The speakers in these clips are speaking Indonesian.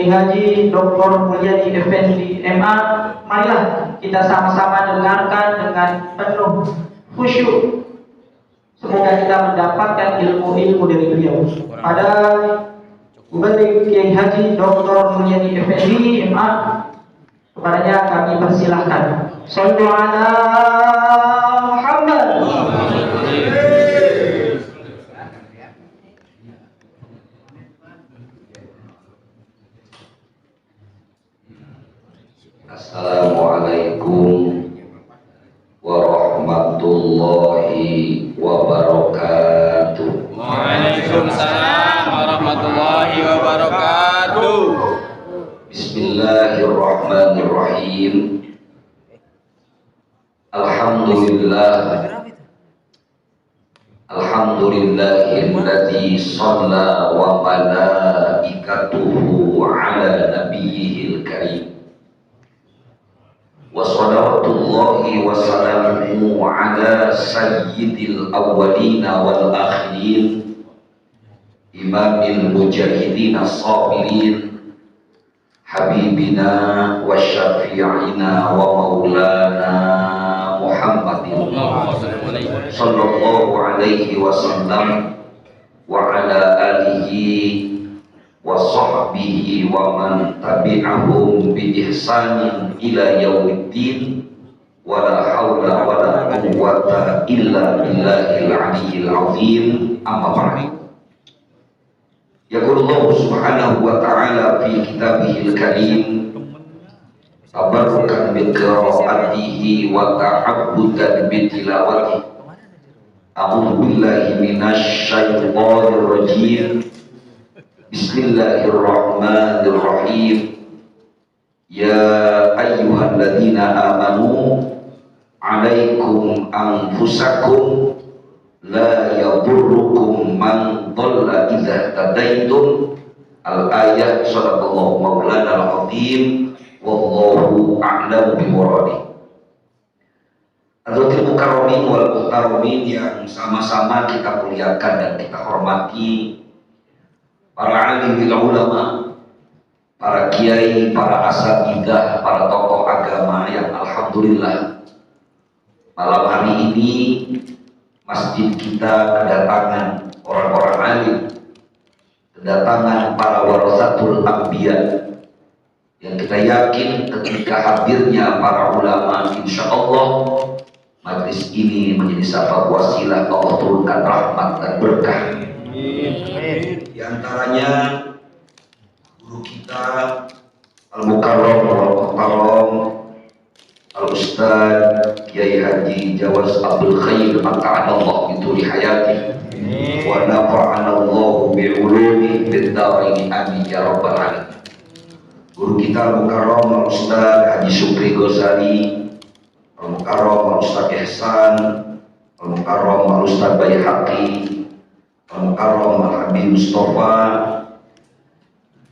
Kiai Haji Dr. Mulyadi Effendi MA, marilah kita sama-sama dengarkan dengan penuh khusyuk. Semoga kita mendapatkan ilmu-ilmu dari beliau. Pada Mubalig Kiai Haji Dr. Mulyadi Effendi MA, kepadanya kami persilahkan. Shallu ala Muhammad. Assalamualaikum warahmatullahi wabarakatuh. Waalaikumsalam warahmatullahi wabarakatuh. Bismillahirrahmanirrahim. Alhamdulillahilladzi shalla wa malaikatuhu ala nabiyyil karim. Wa salawatullahi wa salamuhu ala sayyidil awwalina wal akhirin, imamil mujahidin as-sabirin, habibina wa syafi'ina wa maulana Muhammadin sallallahu alaihi wasallam wa ala alihi wa sahbihi wa man tabi'ahum bi ihsanin ila yaumiddin, wa la hawla wa la quwwata illa billahil aliyyil azim. Amma ba'du. Yaqulu Allah subhanahu wa ta'ala fi kitabihil karim, tabarrukan bi qiraatihi wa ta'abbudan bi tilawatihi. A'udzu billahi minasy syaithanir rajim. Bismillahirrahmanirrahim. Ya ayyuhalladzina amanu alaikum anfusakum la yadurrukum man dhalla idza tadaitum. Al-ayat. Shadaqallahu maulana al-azim. Wallahu a'lamu bimuradi. Hadratil mukarramin wal muhtaromin yang sama-sama kita muliakan dan kita hormati, para alim ulama, para kiai, para asatidzah, para tokoh agama yang alhamdulillah malam hari ini masjid kita kedatangan orang-orang alim, kedatangan para warasatul anbiya, yang kita yakin ketika hadirnya para ulama, insya Allah majlis ini menjadi sabab wasilah Allah turunkan rahmat dan berkah. Di antaranya guru kita Al-Mukarram wal-Muhtaram Al-Ustaz Kiai Haji Jawaz Abdul Khair Mata'anallah bituli hayati wa nafa'anallahu bi'ulumi bid-darini amin ya rabbal alamin. Guru kita Al-Mukarram Al-Ustaz Haji Syukri Ghazali, Al-Mukarram Al-Ustaz Ihsan, Al-Mukarram Al-Ustaz Bayhaqi, Al-Mukarram Al-Habib Mustafa,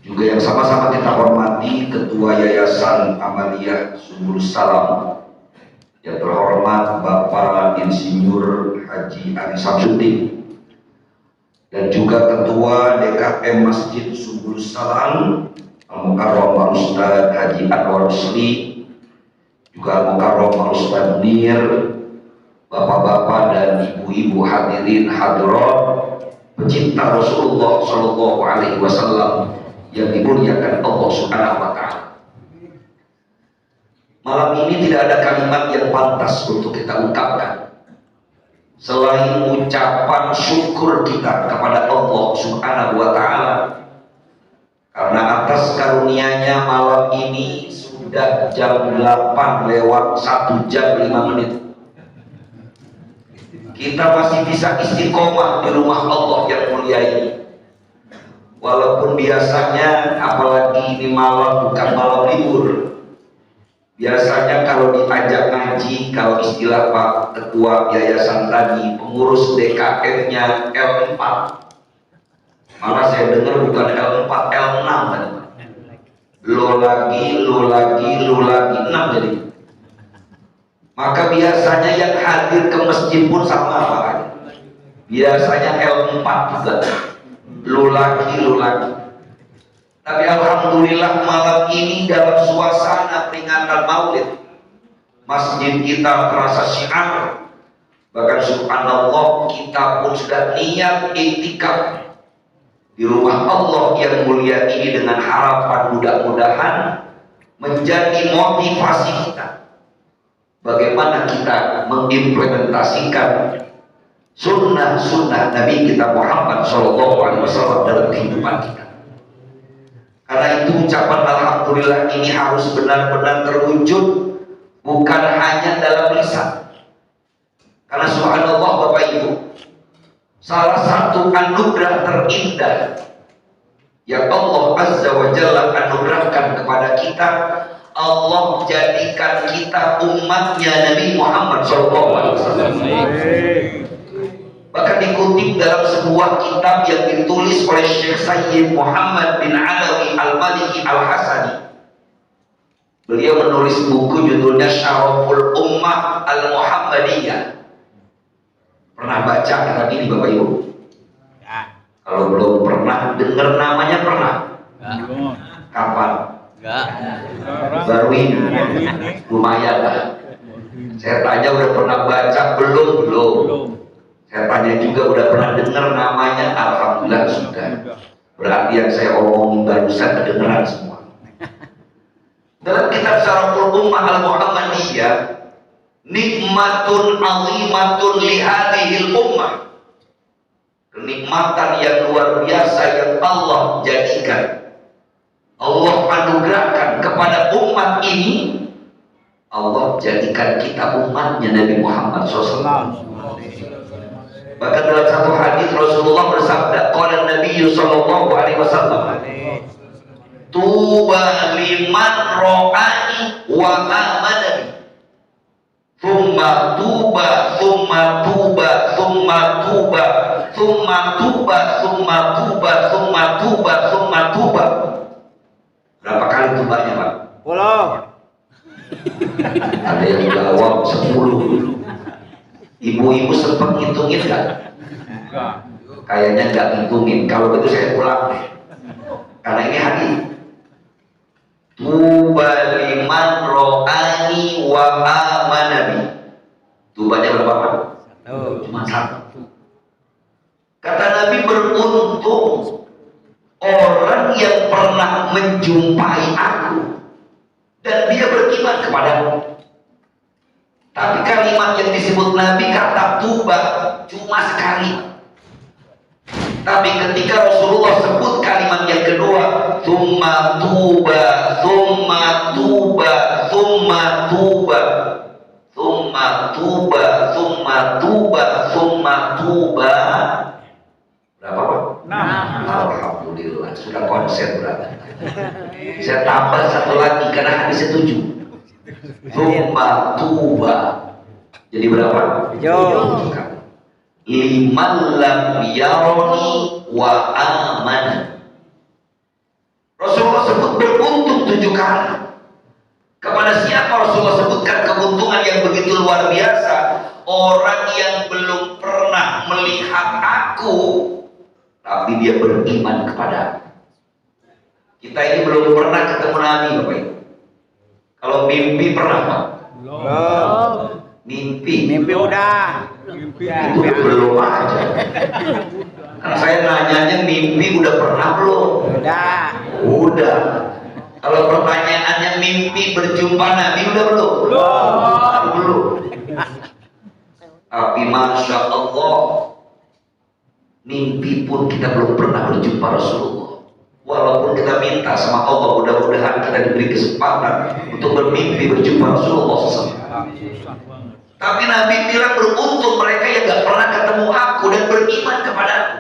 juga yang sama-sama kita hormati Ketua Yayasan Amaliyah Subul Salam yang terhormat Bapak Insinyur Haji Ari Samsudin, dan juga Ketua DKM Masjid Subul Salam Al-Mukarram Al-Ustaz Haji Anwar Rusli, juga Al-Mukarram Al-Ustaz Nir, bapak-bapak dan ibu-ibu hadirin hadirat pecinta Rasulullah Shallallahu Alaihi Wasallam yang dimuliakan Allah Subhanahu Wa Taala. Malam ini tidak ada kalimat yang pantas untuk kita ungkapkan selain ucapan syukur kita kepada Allah Subhanahu Wa Taala, karena atas karunia-Nya malam ini sudah jam 8 lewat 1 jam 5 menit kita masih bisa istiqomah di rumah Allah yang mulia ini. Walaupun biasanya, apalagi ini malam bukan malam libur, biasanya kalau diajak ngaji, kalau istilah Pak Ketua Yayasan tadi, pengurus DKM-nya L4, malah saya dengar bukan L4, L6 tadi. Lo lagi 6 jadi. Maka biasanya yang hadir ke masjid pun sama Pak. Biasanya L4 juga. Lu lagi. Tapi alhamdulillah malam ini dalam suasana peringatan Maulid, masjid kita terasa syiar. Bahkan subhanallah, kita pun sudah niat iktikaf di rumah Allah yang mulia ini dengan harapan mudah-mudahan menjadi motivasi kita bagaimana kita mengimplementasikan sunnah-sunnah Nabi kita Muhammad SAW dalam kehidupan kita. Karena itu ucapan alhamdulillah ini harus benar-benar terwujud, bukan hanya dalam lisan. Karena subhanallah Bapak Ibu, salah satu anugerah terindah yang Allah Azza wa Jalla anugerahkan kepada kita, Allah jadikan kita umatnya Nabi Muhammad SAW. Bahkan dikutip dalam sebuah kitab yang ditulis oleh Syekh Sayyid Muhammad bin Alawi Al-Maliki Al-Hasani. Beliau menulis buku judulnya Syaraful Ummah Al-Muhammadiyah. Pernah baca kitab ini Bapak Ibu? Ya. Kalau belum pernah dengar namanya pernah? Belum. Kapan? Enggak. Baru ini. Lumayan lah. Saya tanya udah pernah baca belum? Belum. Saya tanya juga udah pernah dengar namanya? Alhamdulillah sudah. Berarti yang saya omongin barusan kedengeran semua. Dalam kitab Syaraful Ummah Al-Muhammadiyah, nikmatun azimatun lihadihil ummah, kenikmatan yang luar biasa yang Allah jadikan, Allah anugerahkan kepada umat ini. Allah jadikan kita umatnya Nabi Muhammad SAW. Bahkan dalam satu hadis Rasulullah bersabda, qala Nabi sallallahu alaihi wasallam, tuba liman ra'ani wa amanani, thumma tuba, thumma tuba, thumma tuba, thumma tuba, thumma tuba, thumma tuba, thumma tuba. Berapa kali tubanya, Pak? 10. Ada yang jawab 10. Ibu-ibu sempat ngitungin nggak? Kayaknya nggak ngitungin. Kalau begitu saya pulang deh. Karena ini hadis. Tuba liman ro'ani wa amanani. Tubanya berapa, Pak? Cuma 1. Kata Nabi, beruntung orang yang pernah menjumpai aku dan dia beriman kepadamu. Tapi kalimat yang disebut Nabi kata tuba cuma sekali. Tapi ketika Rasulullah sebut kalimat yang kedua, thumma tuba, thumma tuba, thumma tuba, thumma tuba, thumma tuba, thumma tuba. Berapa, Pak? 6. Alhamdulillah, sudah konsen berarti. Saya tambah 1 lagi karena hadis 7. Thumma tuba. Jadi berapa? 7. Liman lam yaroni wa amana. Rasulullah sebut beruntung 7 kali. Kepada siapa Rasulullah sebutkan keuntungan yang begitu luar biasa? Orang yang belum pernah melihat aku, tapi dia beriman kepada aku. Kita ini belum pernah ketemu Nabi, Bapak Ibu. Kalau mimpi pernah, Pak? Belum. Mimpi Udah. itu belum aja. Karena saya nanyanya mimpi udah pernah belum? Udah. Kalau pertanyaannya mimpi berjumpa Nabi udah belum? Belum. Tapi masya Allah, mimpi pun kita belum pernah berjumpa Rasulullah. Walaupun kita minta sama Allah, mudah-mudahan kita diberi kesempatan untuk bermimpi berjumpa Rasulullah SAW. Tapi Nabi bilang beruntung mereka yang gak pernah ketemu aku dan beriman kepada aku.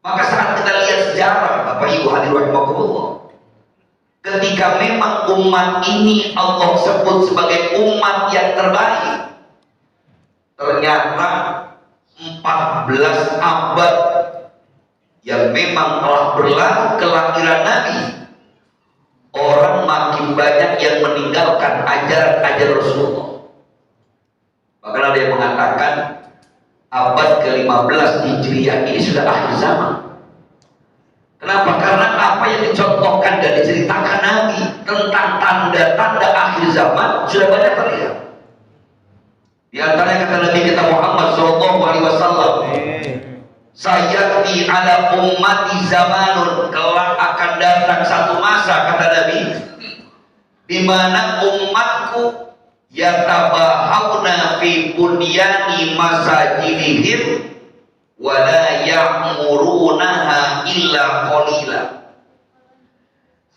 Maka saat kita lihat sejarah, Bapak Ibu hadirin rahimakumullah, ketika memang umat ini Allah sebut sebagai umat yang terbaik, ternyata 14 abad yang memang telah berlalu kelahiran Nabi, orang makin banyak yang meninggalkan ajaran-ajaran Rasulullah. Bahkan ada yang mengatakan abad ke-15 Hijriah ini sudah akhir zaman. Kenapa? Karena apa yang dicontohkan dan diceritakan Nabi tentang tanda-tanda akhir zaman sudah banyak terlihat. Di antaranya kata Nabi kita Muhammad SAW, sayati ala ummati zamanun, kelak akan datang satu masa kata Nabi, di mana umatku yatabahawna fi bunyani masajidihim wala ya'murunaha illa qalila.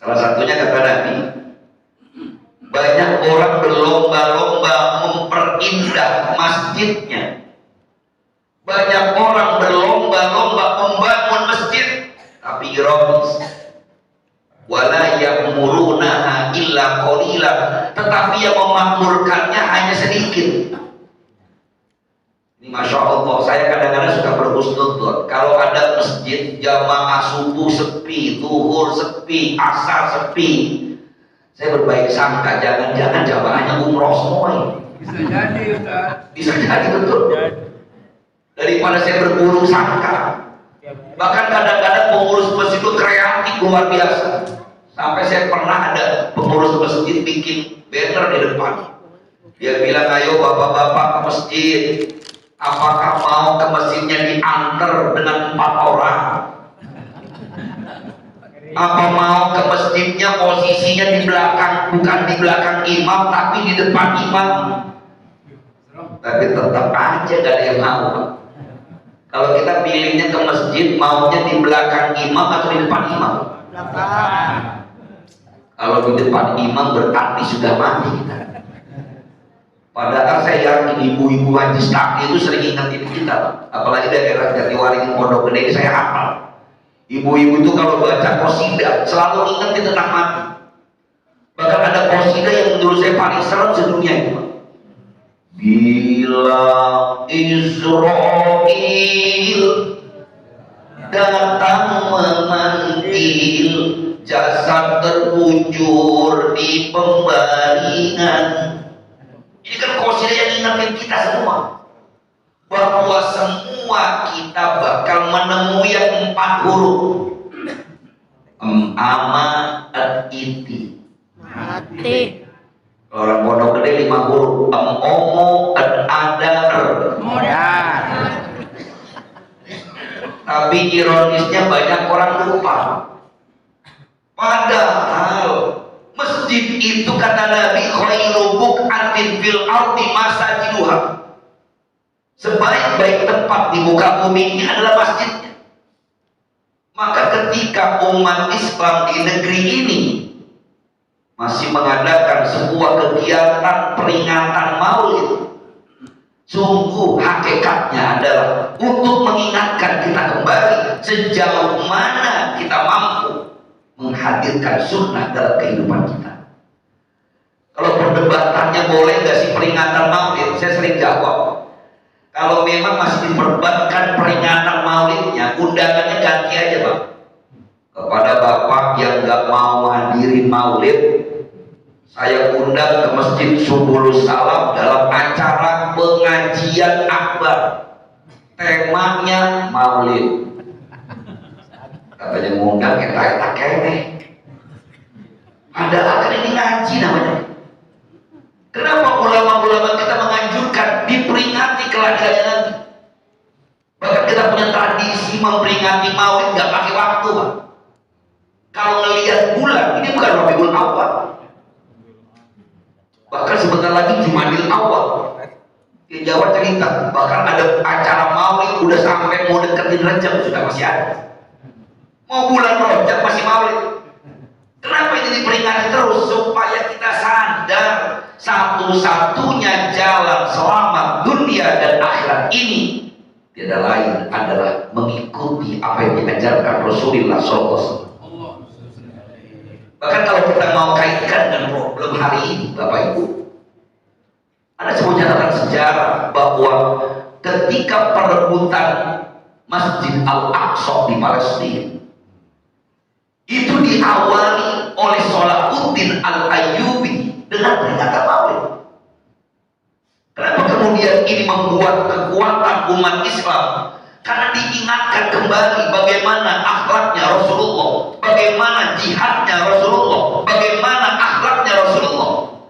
Salah satunya kata Nabi, banyak orang berlomba-lomba memperindah masjidnya. Banyak orang berlomba-lomba membangun masjid, tapi ironis, wala ya'murunaha illa qalila, tetapi yang memakmurkannya hanya sedikit. Ini Masya Allah, saya kadang-kadang suka berhusnudzon kalau ada masjid jamaah subuh sepi, zuhur sepi, asar sepi, saya berbaik sangka jangan-jangan jamaahnya umroh semua ini. Bisa jadi Ustaz. Bisa jadi betul. Daripada saya berburuk sangka. Bahkan kadang-kadang pengurus masjid itu kreatif luar biasa. Sampai saya pernah ada pengurus masjid bikin banner di depan. Dia bilang, ayo bapak-bapak ke masjid, apakah mau ke masjidnya diantar dengan 4 orang? Apa mau ke masjidnya posisinya di belakang, bukan di belakang imam tapi di depan imam? Tapi tetap aja gak ada yang mau. Kalau kita pilihnya ke masjid, maunya di belakang imam atau di depan imam? Kalau di depan imam berarti sudah mati kita. Padahal saya yakin ibu-ibu Haji Stakti itu sering ingetin kita, apalagi daerah Jatiwaringin Pondok Gede ini saya hafal. Ibu-ibu itu kalau baca qasidah selalu ingetin tentang mati. Bahkan ada qasidah yang menurut saya paling serem sedunia itu. Bila Israel datang memanggil, jasad terbujur di pembaringan. Ini kan qasidah yang ingetin kita semua bahwa semua kita bakal menemui yang 4 huruf. Ama at-iti. Mati. Orang Pondok Gede 5 huruf. Omo at-adar. Tapi ironisnya banyak orang lupa. Padahal masjid itu kata Nabi khairu buq'atin fil ardi masajiduha. Sebaik-baik tempat di muka bumi ini adalah masjidnya. Maka ketika umat Islam di negeri ini masih mengadakan sebuah kegiatan peringatan Maulid, sungguh hakikatnya adalah untuk mengingatkan kita kembali sejauh mana kita mampu menghadirkan sunnah dalam kehidupan kita. Kalau perdebatannya boleh nggak sih peringatan Maulid, saya sering jawab, kalau memang masih diperdebatkan peringatan Maulidnya, undangannya ganti aja Bang. Kepada Bapak yang nggak mau hadirin Maulid, saya undang ke Masjid Subulus Salam dalam acara pengajian akbar. Temanya Maulid. Katanya ngundang kita kene. Padahal kan ini ngaji namanya. Kenapa ulama-ulama kita menganjurkan diperingati kelahirannya nanti? Bahkan kita punya tradisi memperingati Maulid nggak pakai waktu, Pak. Kalau ngelihat bulan, ini bukan Rabiul Awal. Bahkan sebentar lagi Jumadil Awal. Di Jawa cerita, bahkan ada acara Maulid udah sampai mau deketin Rajab sudah masih ada. Mau bulan Rajab masih Maulid. Kenapa ini diperingati terus? Supaya kita sadar satu-satunya jalan selamat dunia dan akhirat ini tidak lain adalah mengikuti apa yang diajarkan Rasulullah SAW. Bahkan kalau kita mau kaitkan dengan problem hari ini, Bapak Ibu, ada sebuah catatan sejarah bahwa ketika perebutan Masjid Al-Aqsa di Palestina itu diawali oleh Salahuddin Al-Ayyubi dengan peringatan Maulid. Kenapa kemudian ini membuat kekuatan umat Islam Karena diingatkan kembali bagaimana akhlaknya Rasulullah, bagaimana jihadnya Rasulullah, bagaimana akhlaknya Rasulullah,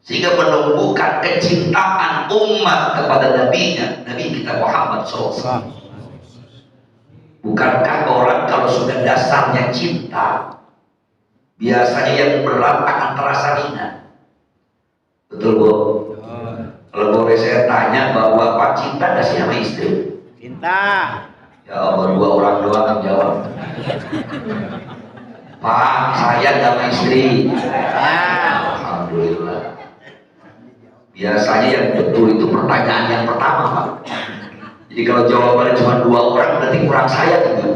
sehingga menumbuhkan kecintaan umat kepada nabinya, Nabi kita Muhammad SAW. Bukankah orang kalau sudah dasarnya cinta, biasanya yang berat akan terasa ringan? Betul, Bu? Kalau boleh saya tanya, bahwa Pak cinta nggak sih sama istri? Cinta. Ya Allah, 2 orang doang yang jawab. Pak, saya sama istri. Alhamdulillah. Biasanya yang betul itu pertanyaan yang pertama, Pak. Jadi kalau jawabannya cuma 2 orang, berarti kurang sayang itu.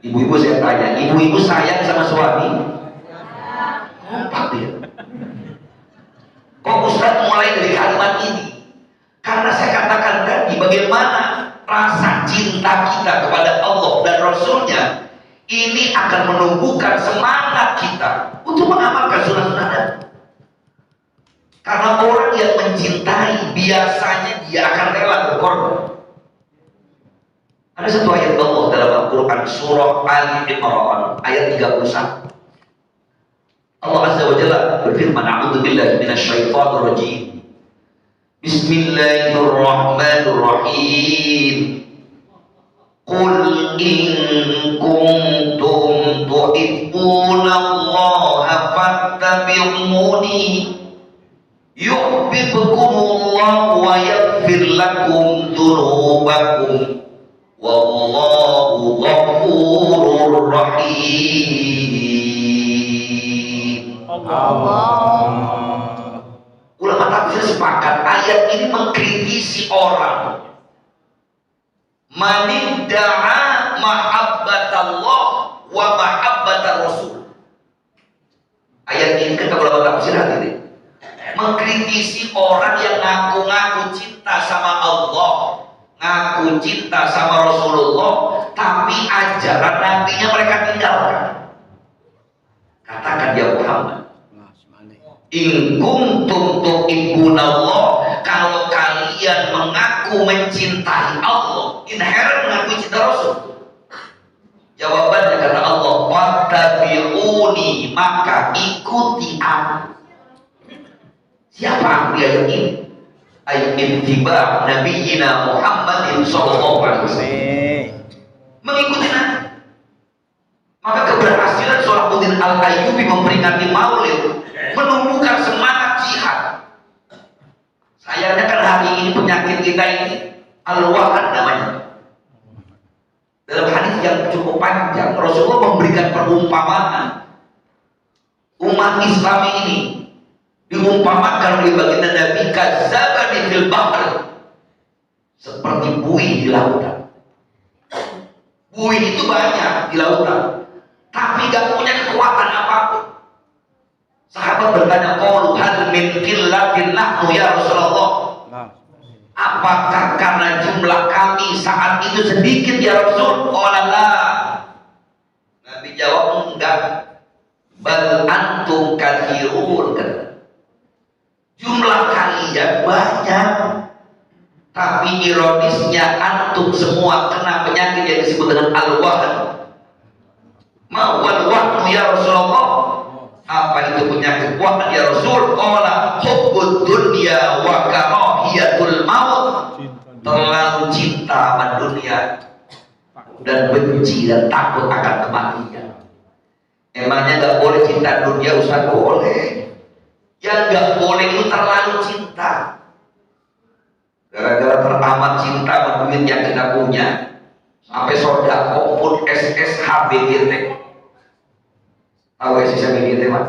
Ibu-ibu saya tanya, ibu-ibu sayang sama suami? Kompak dia. Kok Ustaz mulai dari kalimat ini? Karena saya katakan tadi, bagaimana rasa cinta kita kepada Allah dan Rasulnya ini akan menumbuhkan semangat kita untuk mengamalkan sunnah-sunnah Nabi. Karena orang yang mencintai biasanya dia akan rela berkorban. Ada satu ayat Allah dalam Al-Quran surah Ali Imran ayat 31. Allah Azza wa Jalla berfirman, "A'udzu billahi minasyaitonir rajim. Bismillahirrahmanirrahim. Qul in kuntum tuhibbunallaha fattabi'uni yuhibbukumullahu wa yaghfir lakum dzunubakum wallahu ghafurur rahim." Ulama tafsir sepakat ayat ini mengkritisi orang manidda'a mahabbatallah wa mahabbatar rasul. Ayat ini kata ulama tafsir hadirin mengkritisi orang yang ngaku-ngaku cinta sama Allah, ngaku cinta sama Rasulullah, tapi ajaran nabinya mereka tinggalkan. Katakan ya Muhammad, in kuntum tuhibbunallah, kalau kalian mengaku mencintai Allah, inherent mengaku cinta Rasul. Jawabannya kata Allah, fattabi'uni, maka ikuti aku. Siapa aku ayat ini? Ayat ittiba' nabiyina Muhammadin sallallahu alaihi wasallam. Mengikuti Nabi. Maka keberhasilan Salahuddin Al-Ayyubi memperingati Maulid menumbuhkan semangat jihad. Sayangnya kan hari ini penyakit kita ini al-wahan namanya. Dalam hadis yang cukup panjang, Rasulullah memberikan perumpamaan. Umat Islam ini diumpamakan oleh baginda Nabi kadzabani fil bahr, seperti buih di lautan. Buih itu banyak di lautan, tapi gak punya kekuatan apapun. Sahabat bertanya, qalu hal min qillatin nahnu ya Rasulullah? Apakah karena jumlah kami saat itu sedikit ya Rasul? Qala la. Nabi jawab, enggak. Bal antum katsirun. Jumlah kalian banyak, tapi ironisnya antum semua kena penyakit yang disebut dengan al-wahn. Ma wal wahn ya Rasulullah? Apa itu penyakit wahn ya Rasul? Qala hubbud dunya wa karahiyatul maut. Terlalu cinta sama dunia dan benci dan takut akan kematian. Emangnya nggak boleh cinta dunia, Ustaz? Boleh. Yang nggak boleh itu terlalu cinta. Gara-gara teramat cinta sama duit yang kita punya, sampai sodako pun SSHBGT. Tahu SSHBGT, Mas?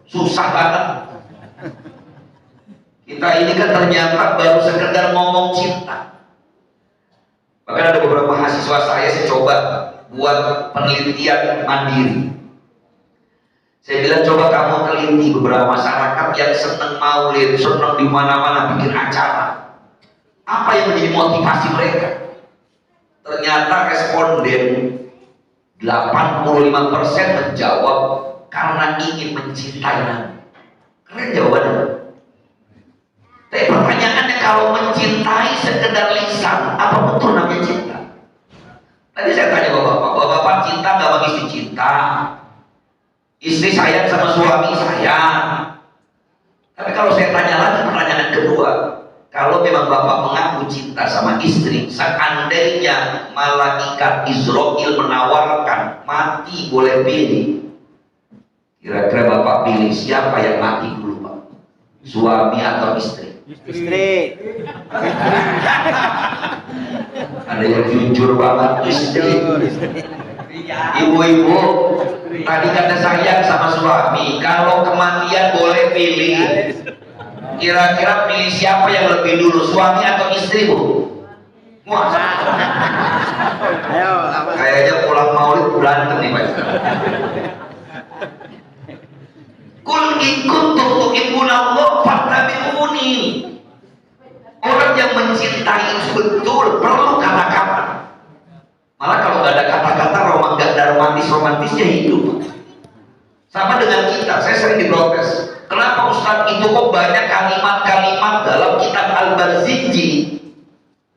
Susah banget. Kita ini kan ternyata baru sekedar ngomong cinta. Bahkan ada beberapa mahasiswa saya coba buat penelitian mandiri. Saya bilang, coba kamu teliti beberapa masyarakat yang senang maulid, senang di mana-mana bikin acara. Apa yang menjadi motivasi mereka? Ternyata responden 85% menjawab karena ingin mencintai Nabi. Keren jawabannya. Tapi pertanyaannya, kalau mencintai sekedar lisan, apa betul namanya cinta? kalau saya tanya lagi pertanyaan kedua, kalau memang bapak mengaku cinta sama istri, seandainya malaikat Israel menawarkan mati boleh pilih, kira-kira bapak pilih siapa yang mati dulu pak? Suami atau istri? Istri. Ada yang jujur banget, istri. Ibu-ibu, tadi kata sayang sama suami, kalau kematian boleh pilih, kira-kira pilih siapa yang lebih dulu, suami atau istri bu? Wah, Ayo, apa? kayaknya pulang maulid berantem nih pak. Kul in kuntum tuhibbunallah fattabi'uni. Orang yang mencintai itu betul perlu kata-kata. Malah kalau nggak ada kata-kata, nggak ada romantisnya hidup. Sama dengan kita, saya sering diprotes. Kenapa Ustadz itu kok banyak kalimat-kalimat dalam kitab Al-Barzanji?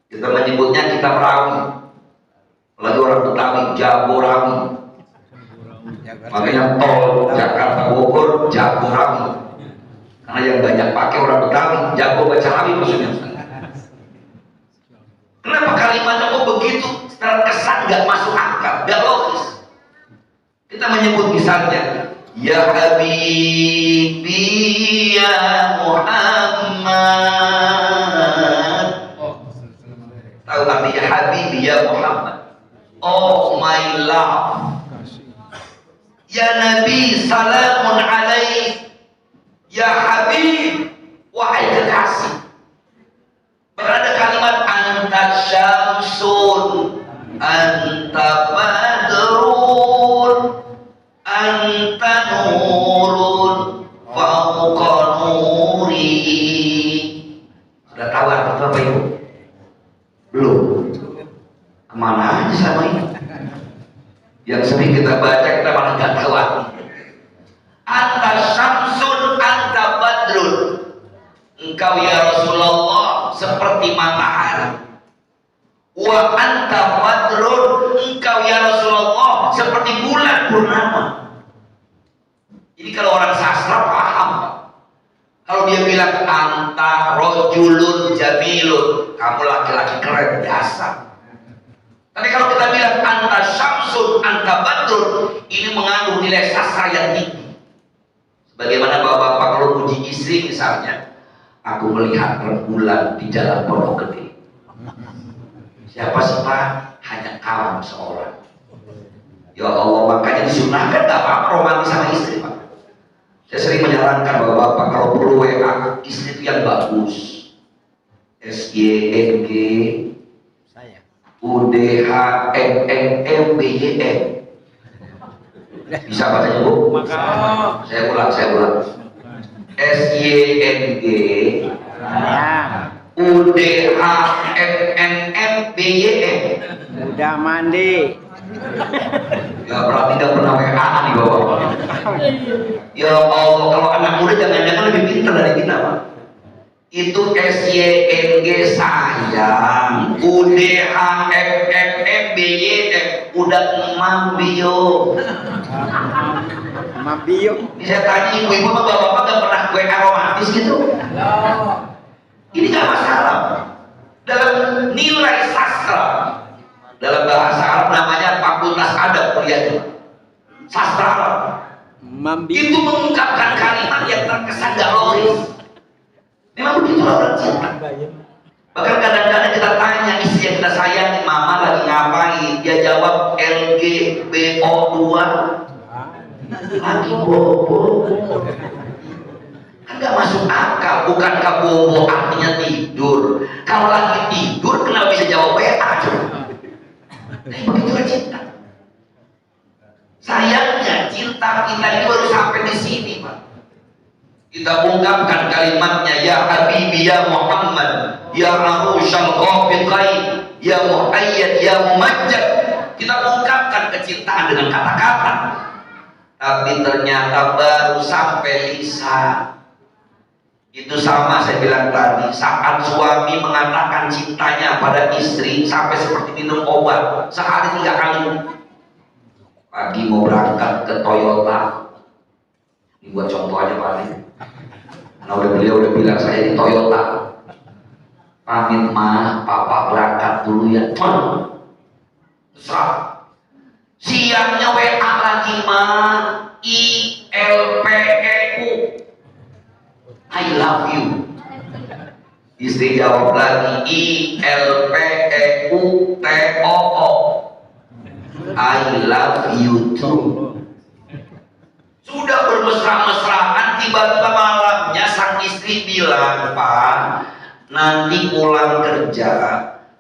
Kita menyebutnya kitab Rawi. Apalagi orang Betawi, Jagorawi. Makanya tol Jakarta Bogor, Jagorawi. Karena yang banyak pakai orang Betawi, jago baca Rawi maksudnya. Kenapa kalimatnya kok begitu terkesan nggak masuk akal, nggak logis? Kita menyebut misalnya, ya Habibi ya Muhammad. Tahu artinya Habibi ya Muhammad? Oh my love. Ya Nabi salamun alaik. Ya Habib, wahai kekasih. Ada kalimat anta syamsun, anta badrun, anta nurun fauqa nuri. Sudah tahu arti itu apa ibu? Belum. Kemana aja sama ini? Yang sering kita baca kita malah nggak tahu arti. Anta syamsun, anta badrun. Engkau ya Rasulullah seperti matahari. Wa anta badrun, engkau ya Rasulullah seperti bulan purnama. Jadi kalau orang sastra paham. Kalau dia bilang anta rojulun jamilun, kamu laki-laki keren dasar. Tapi kalau kita bilang anta syamsun, anta badrun, ini mengandung nilai sastra yang tinggi. Sebagaimana bapak-bapak kalau puji istri misalnya, aku melihat rembulan di jalan Pondok Gede. Siapa sih pak? Hanya kamu seorang. Ya Allah, makanya disunahkan gak apa-apa romantis sama istri pak. Saya sering menyarankan bapak-bapak kalau perlu WA istri itu yang bagus. SYNG UDHMMMBYM. Bisa bacanya bu? Saya ulang. SYNG UDHMMMBYM. Udah mandi. Ya berarti tidak pernah WA nih bapak. Ya Allah, kalau anak muda jangan-jangan lebih pintar dari kita pak. Itu SYNG sayang, UDHMMMBYM udah mambio. Mambio. Ini saya tanya ibu-ibu sama bapak-bapak gak pernah WA romantis gitu? Ini gak masalah. Dalam nilai sastra, dalam bahasa Arab namanya fakultas adab kuliahnya, sastra Arab. Mambio. Itu mengungkapkan kalimat yang terkesan gak logis. Memang begitu orang cinta. Bahkan kadang-kadang kita tanya istri yang kita sayangi, mama lagi ngapain? Dia jawab LGBO2, lagi bobo. Kan gak masuk akal. Bukankah bobo artinya tidur? Kalau lagi tidur kenapa bisa jawab WA? Tapi begitu cinta. Sayangnya cinta kita ini baru sampai di sini pak. Kita ungkapkan kalimatnya, ya Habibi ya Muhammad, ya Rahushal Ghafiqain, ya Muhayyad, ya Mumajjad. Kita ungkapkan kecintaan dengan kata-kata, tapi ternyata baru sampai lisan. Itu sama saya bilang tadi, saat suami mengatakan cintanya pada istri sampai seperti minum obat sehari 3 kali. Pagi mau berangkat ke Toyota, ini buat contoh aja Pak. beliau udah bilang saya di Toyota. Pamit mah, papa berangkat dulu ya. Serah. Siangnya WA lagi mah, ILPEU, I love you. Istri jawab lagi, ILPEU TOO, I love you too. Sudah bermesra-mesraan, tiba-tiba malamnya sang istri bilang, Pak, nanti pulang kerja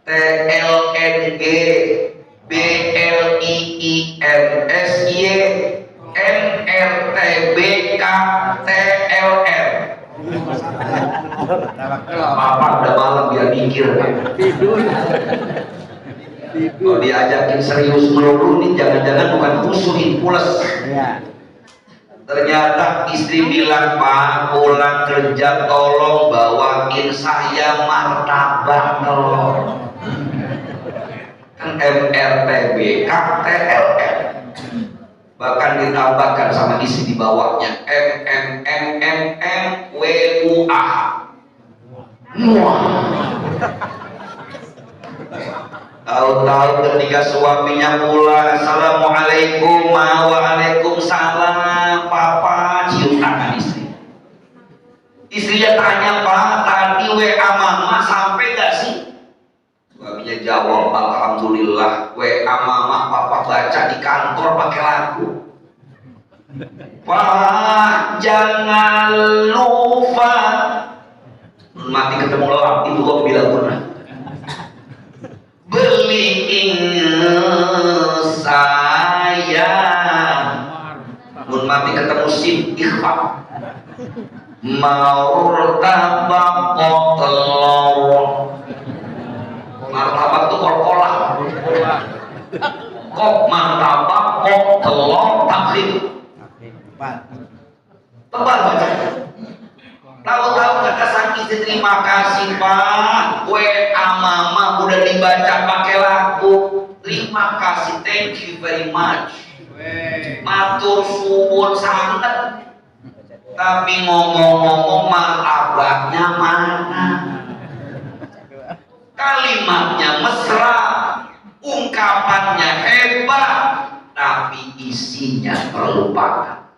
TLNG BLIINSY NRTBK TLR. Papa udah malam biar mikir kan. Kalau diajakin serius melulu nih, jangan-jangan bukan khusyuk pules. Ternyata istri bilang, Pak, pulang kerja tolong bawain saya martabak telur. Kan MRTB, KTLR. Bahkan ditambahkan sama isi di bawahnya MMMMMWUA. Tahu-tahu ketika suaminya pulang, Assalamualaikum, waalaikumsalam, papa, cium tangan istri. Istrinya tanya, Pak, tadi WA mama sampai gak sih? Suaminya jawab, alhamdulillah, WA mama papa baca di kantor pakai lagu. Pak, jangan lupa. Mati ketemu lelap itu kok bilang pernah. Beliin saya. Mun mati ketemu SIM ikhfa. Martabak telur. Martabak itu kol-kolah. Kok martabak kok telur takhir. Tebal baca. Tahu-tahu kata sang istri, terima kasih Pak, WA mama udah dibaca pakai lagu. Terima kasih, thank you very much. Matur suwun sangat. Tapi ngomong-ngomong martabaknya mana? Kalimatnya mesra, ungkapannya hebat, tapi isinya terlupakan.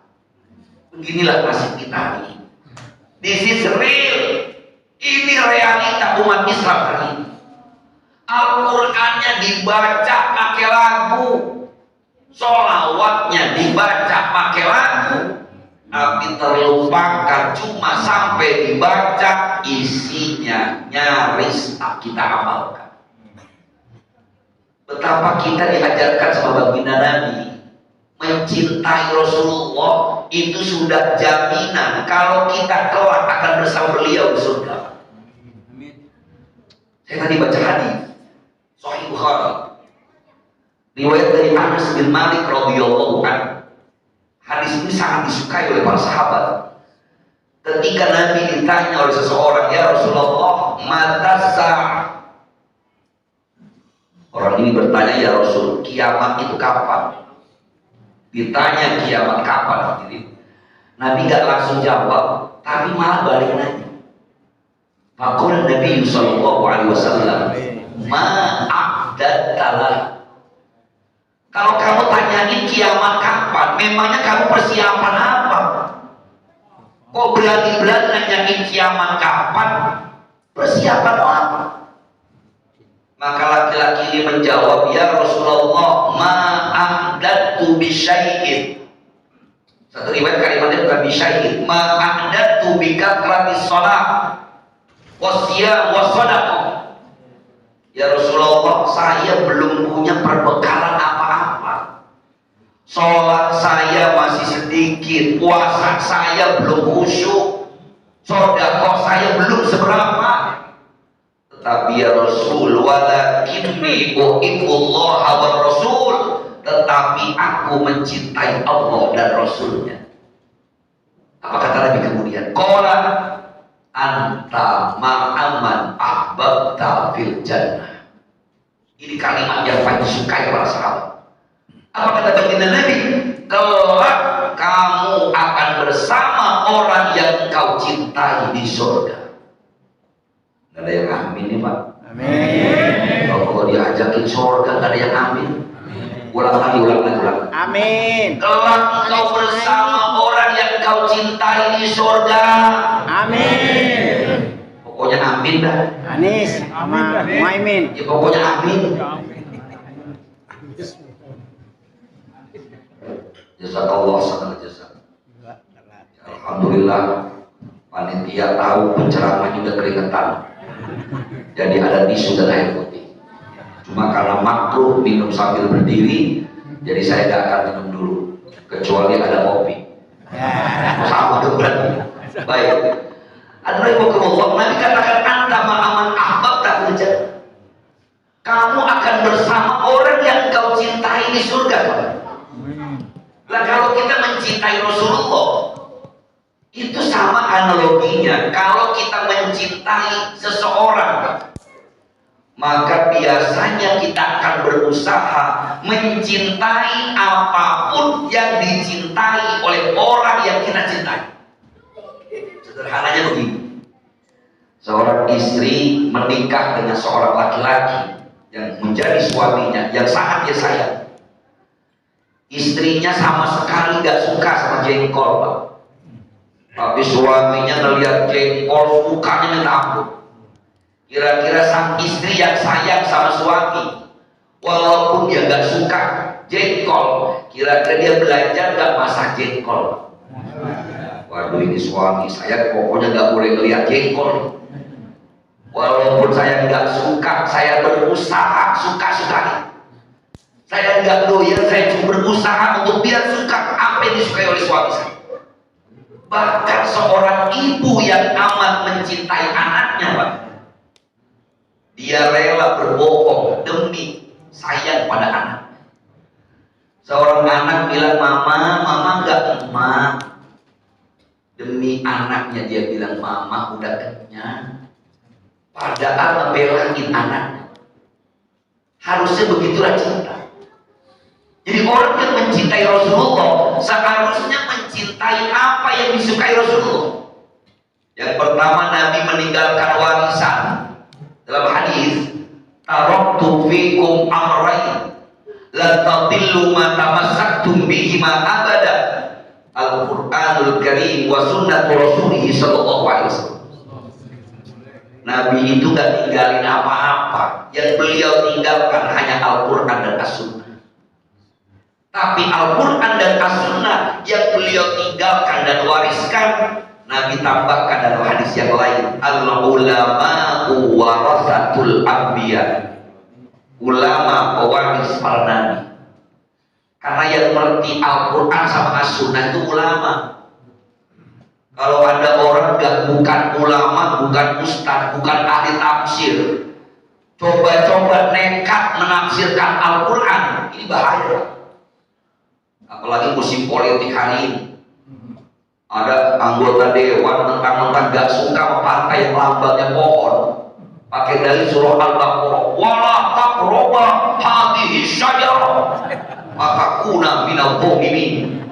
Beginilah nasib kita ini. This is real. Ini realita umat Islam hari ini. Al-Qur'annya dibaca pakai lagu, sholawatnya dibaca pakai lagu, tapi terlupakan cuma sampai dibaca, isinya nyaris tak kita amalkan. Betapa kita diajarkan sama baginda Nabi, mencintai Rasulullah itu sudah jaminan kalau kita kelak akan bersama beliau di surga. Saya tadi baca hadis Sahih Bukhari, riwayat dari Anas bin Malik radhiyallahu anhu. Hadis ini sangat disukai oleh para sahabat. Ketika Nabi ditanya oleh seseorang, ya Rasulullah, mata sa'ah? Orang ini bertanya, ya Rasul, kiamat itu kapan? Ditanya kiamat kapan, Nabi gak langsung jawab, tapi malah balik nanya. Faqala Nabi sallallahu alaihi wasallam, ma'abdatalah. Kalau kamu tanyain kiamat kapan, memangnya kamu persiapan apa? Kok berani-berani nanyain kiamat kapan? Persiapan apa? Maka laki-laki ini menjawab, ya Rasulullah, ma'adatu bisyai'in. Satu riwayat kalimatnya bukan bisyai'in, ma'adatu bikatratis sholat wasiyam wassadaqah. Ya Rasulullah, saya belum punya perbekalan apa-apa. Sholat saya masih sedikit, puasa saya belum khusyuk, sedekah saya belum seberapa. Tapi ya Rasul, walakinni uhibbullaha war Rasul, tetapi aku mencintai Allah dan Rasulnya. Apa kata Nabi kemudian? Qala anta ma'aman ahbabta fil jannah. Ini kalimat yang paling disukai para sahabat. Apa kata baginda Nabi? kelak kamu akan bersama orang yang kau cintai di surga. Gak ada yang amin nih Pak. Amin. Kalau diajakin surga gak ada yang amin. Ulang lagi. Amin. Kelak kau bersama orang yang kau cintai di surga. Amin. Pokoknya amin dah. Anis sama Muhaimin. Ya pokoknya amin. Jazakallah sangat jasa. Alhamdulillah panitia tahu penceramahnya udah keringetan. Jadi ada tisu dan air putih. Cuma karena makruh minum sambil berdiri, jadi saya gak akan minum dulu. Kecuali ada kopi. Sama tuh berarti. Baik. Adzaimukumullah. Nabi katakan anta ma'aman ahbabta fil jannah. Kamu akan bersama orang yang kau cintai di surga. Lah kalau kita mencintai Rasulullah, itu sama analoginya. Kalau kita mencintai seseorang, maka biasanya kita akan berusaha mencintai apapun yang dicintai oleh orang yang kita cintai. Sederhananya begini, seorang istri menikah dengan seorang laki-laki yang menjadi suaminya, yang sangat dia sayang. Istrinya sama sekali gak suka sama jengkol, Pak. Tapi suaminya ngelihat jengkol, sukanya minta ampun. Kira-kira sang istri yang sayang sama suami, walaupun dia gak suka jengkol, kira-kira dia belajar gak masak jengkol? Waduh, ini suami saya pokoknya gak boleh ngelihat jengkol. Walaupun saya gak suka, saya berusaha suka-sukanya. Saya nggak doyan, saya cuma berusaha untuk biar suka apa yang disukai oleh suami saya. Bahkan seorang ibu yang amat mencintai anaknya, Pak, dia rela berbohong demi sayang pada anak. Seorang anak bilang, mama nggak emak. Demi anaknya dia bilang, mama udah kenyang. Padahal ngebelain anaknya. Harusnya begitulah cinta. Jadi orang yang mencintai Rasulullah seharusnya mencintai apa yang disukai Rasulullah. Yang pertama, Nabi meninggalkan warisan. Dalam hadis, taraktu fikum amrayn la tadillu ma tamassaktum bihima abada, Al-Qur'anul Karim wa sunnatu Rasulih sallallahu alaihi wasallam. Nabi itu gak tinggalin apa-apa. Yang beliau tinggalkan hanya Al-Quran dan As-Sunnah. Tapi Al-Quran dan As-Sunnah yang beliau tinggalkan dan wariskan, Nabi tambahkan dalam hadis yang lain, al-ulama'u warasatul anbiya. Ulama pewaris para nabi. Karena yang mengerti Al-Quran sama As-Sunnah itu ulama. Kalau ada orang bukan ulama, bukan ustaz, bukan ahli tafsir, coba-coba nekat menafsirkan Al-Quran, ini bahaya. Apalagi musim politik hari ini, ada anggota dewan mentang-mentang gak suka sama partai yang lambatnya pohon, pakai dalil surah Al-Baqarah, wala taqraba hadhihi syajarah maka kuna minal zalimin.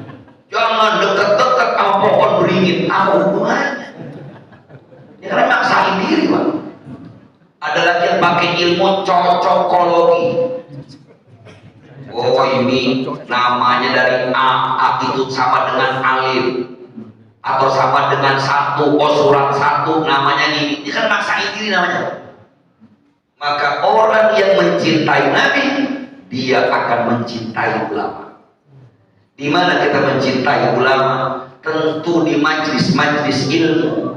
Jangan dekat-dekat sama pohon beringin. Apa hubungannya? Ya karena maksain diri, Pak. Ada lagi yang pakai ilmu cocokologi. Oh, ini namanya dari A itu sama dengan alif, atau sama dengan satu, oh surat satu namanya ini. Dia kan maksain diri namanya. Maka orang yang mencintai Nabi, dia akan mencintai ulama. Di mana kita mencintai ulama? Tentu di majlis-majlis ilmu.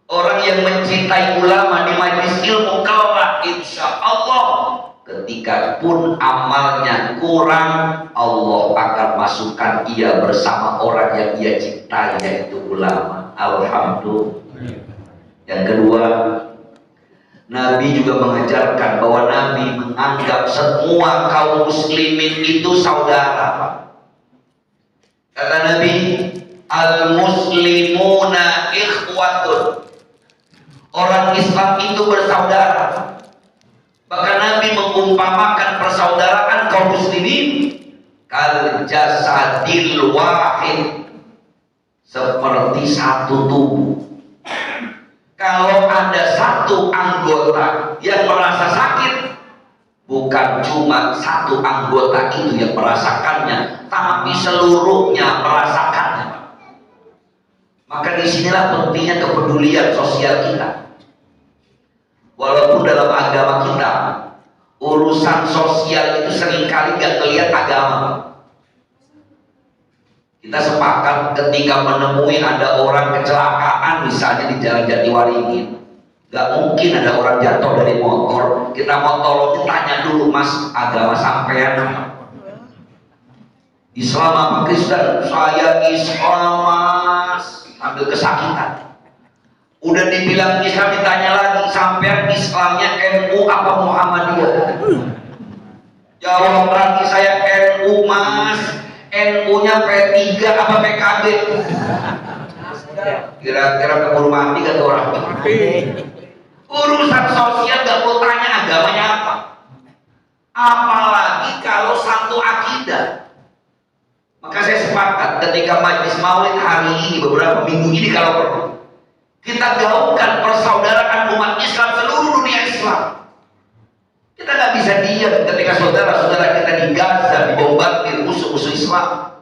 Orang yang mencintai ulama di majlis ilmu, kelak insya Allah ketika pun amalnya kurang, Allah akan masukkan ia bersama orang yang ia cintai, yaitu ulama. Alhamdulillah. Yang kedua, Nabi juga mengajarkan bahwa Nabi menganggap semua kaum muslimin itu saudara. Kata Nabi, al-muslimuna ikhwatun. Orang Islam itu bersaudara. Bahkan Nabi mengumpamakan persaudaraan kaum muslimin kal jasadil wahid, seperti satu tubuh. Kalau ada satu anggota yang merasa sakit, bukan cuma satu anggota itu yang merasakannya, tapi seluruhnya merasakannya. Maka disinilah pentingnya kepedulian sosial kita. Walaupun dalam agama kita urusan sosial itu seringkali gak terlihat agama. Kita sepakat ketika menemui ada orang kecelakaan misalnya di jalan Jatiwaringin, gak mungkin ada orang jatuh dari motor, kita mau tolong, tanya dulu, Mas, agama sampean apa? Islam apa Kristen? Saya Islam, Mas. Ambil kesakitan. Udah dibilang Islam, ditanya lagi, sampean Islamnya NU apa Muhammadiyah? Jawab lagi, saya NU, Mas. NU-nya P3 apa PKB? Kira-kira keburu mati kata orang. Urusan sosial gak mau tanya agamanya apa. Apalagi kalau satu akidah. Maka saya sepakat ketika majelis maulid hari ini, beberapa minggu ini kalau perlu, kita gaungkan persaudaraan umat Islam seluruh dunia Islam. Kita nggak bisa diam ketika saudara-saudara kita di Gaza dibombardir musuh-musuh Islam.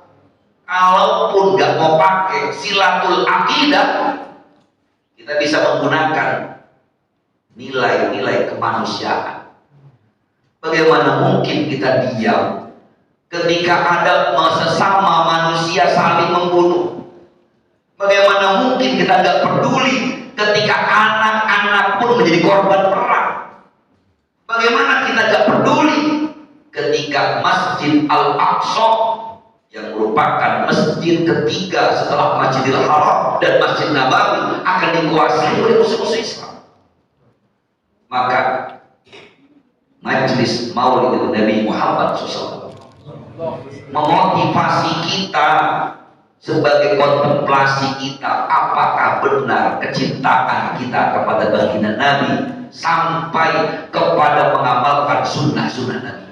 Kalaupun nggak mau pakai silatul akidah, kita bisa menggunakan nilai-nilai kemanusiaan. Bagaimana mungkin kita diam ketika ada sesama manusia saling membunuh? Bagaimana mungkin kita nggak peduli ketika anak-anak pun menjadi korban perang? Bagaimana kita nggak peduli ketika Masjid Al-Aqsa yang merupakan masjid ketiga setelah Masjidil Haram dan Masjid Nabawi akan dikuasai oleh musuh-musuh Islam? Maka majelis maulid Nabi Muhammad SAW memotivasi kita sebagai kontemplasi kita, apakah benar kecintaan kita kepada baginda Nabi sampai kepada mengamalkan sunnah-sunnah Nabi.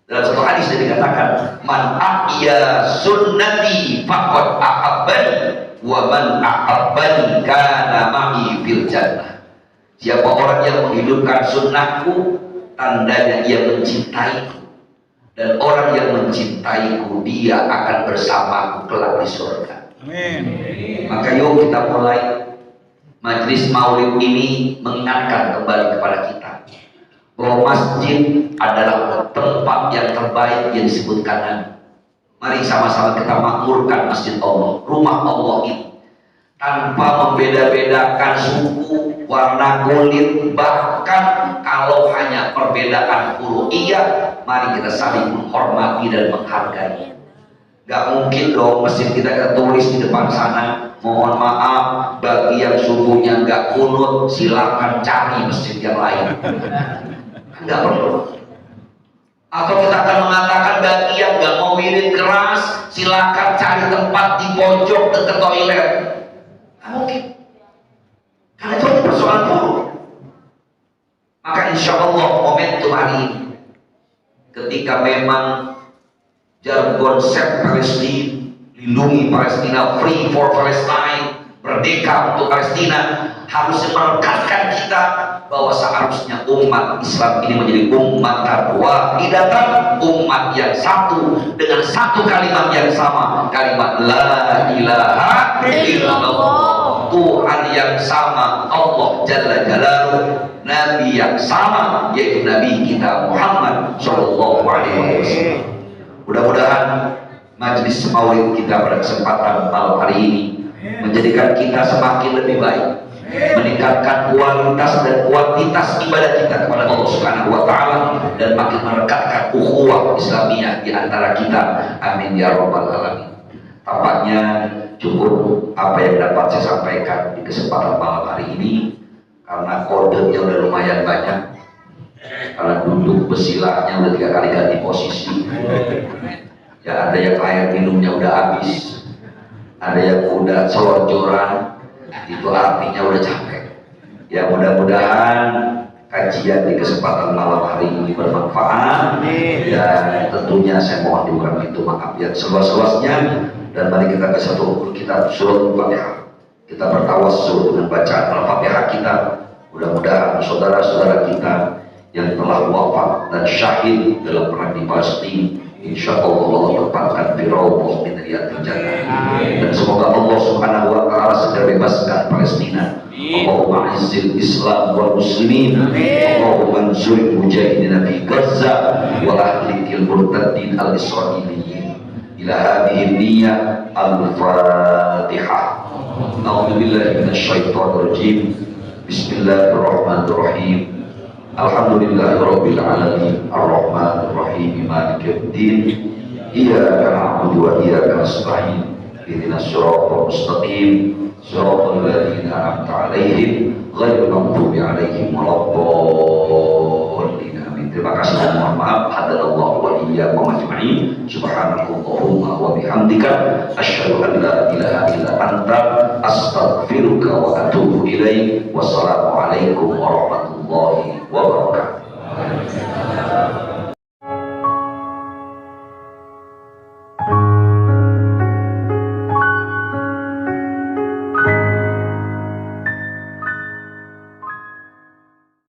Dalam satu hadis dikatakan, man ahya sunnati faqad ahabbani wa man ahabbani kana ma'i fil jannah. Siapa orang yang menghidupkan sunnahku, tandanya ia mencintaiku, dan orang yang mencintaiku dia akan bersamaku kelak di surga. Amin. Maka yuk kita mulai majelis maulid ini mengingatkan kembali kepada kita bahwa masjid adalah tempat yang terbaik yang disebutkan Nabi. Mari sama-sama kita makmurkan masjid Allah, rumah Allah ini, tanpa membeda-bedakan suku, warna kulit, bahkan kalau hanya perbedaan furu'iyah, mari kita saling menghormati dan menghargai. Gak mungkin dong masjid kita tulis di depan sana, mohon maaf bagi yang subuhnya gak kunut, silakan cari masjid yang lain. Gak perlu. Atau kita akan mengatakan bagi yang gak mau wirid keras, silakan cari tempat di pojok dekat toilet. Gak mungkin. Karena itu persoalan buruk. Maka insya Allah momentum hari ini, ketika memang jargon Save Palestine, lindungi Palestina, free for Palestine, merdeka untuk Palestina, harus merekatkan kita bahwa seharusnya umat Islam ini menjadi umat wahidatan, umat yang satu dengan satu kalimat yang sama, kalimat la ilaha illallah, Tuhan yang sama, Allah Jalla Jalaluh, Nabi yang sama, yaitu Nabi kita Muhammad Sallallahu Alaihi Wasallam. Mudah-mudahan majelis maulid kita pada kesempatan malam hari ini menjadikan kita semakin lebih baik, meningkatkan kualitas dan kuantitas ibadah kita kepada Allah Subhanahu wa taala, dan makin merekatkan ukhuwah Islamiyah di antara kita. Amin ya rabbal alamin. Tampaknya cukup apa yang dapat saya sampaikan di kesempatan malam hari ini, karena kodenya udah lumayan banyak, karena duduk besilahnya udah 3 kali ganti posisi. Ya, ada yang air minumnya udah habis, ada yang udah selonjoran, itu artinya udah capek. Ya, mudah-mudahan kajian di kesempatan malam hari ini bermanfaat. Dan tentunya saya mohon dibuka pintu maaf yang seluas-luasnya. Dan mari kita ke satu kitab surat Al-Fatihah. Kita bertawassul dengan bacaan Al-Fatihah kita. Mudah-mudahan saudara-saudara kita yang telah wafat dan syahid dalam perang di Palestina, insya Allah tempatkan di rawdah min riyadil jannah. Dan semoga Allah Subhanahu wa taala segera bebaskan Palestina. Allahumma izzil Islam wal muslimin. Allahumma anzur mujahidina fi Gaza wa ahlikil murtadin al-israiliyyin. Ila hadhihi niyyah al-Fatihah. A'udzu billahi minasyaitonir rajim. Bismillahirrahmanirrahim. Alhamdulillahirabbil alamin arrahmanir rahim maliki yaumiddin. Iyyaka na'budu wa iyyaka nasta'in. Ihdinas siratal mustaqim. Siratal ladzina an'amta 'alaihim ghairil maghdubi 'alaihim waladdallin. Amin. Terima kasih dan mohon maaf. Hadanallahu wa iyyakum ajma'in. Subhanakallahumma wa bihamdika asyhadu an la ilaha illa anta astaghfiruka wa atubu ilaik. Wassalamu alaikum warahmatullahi wabarakatuh.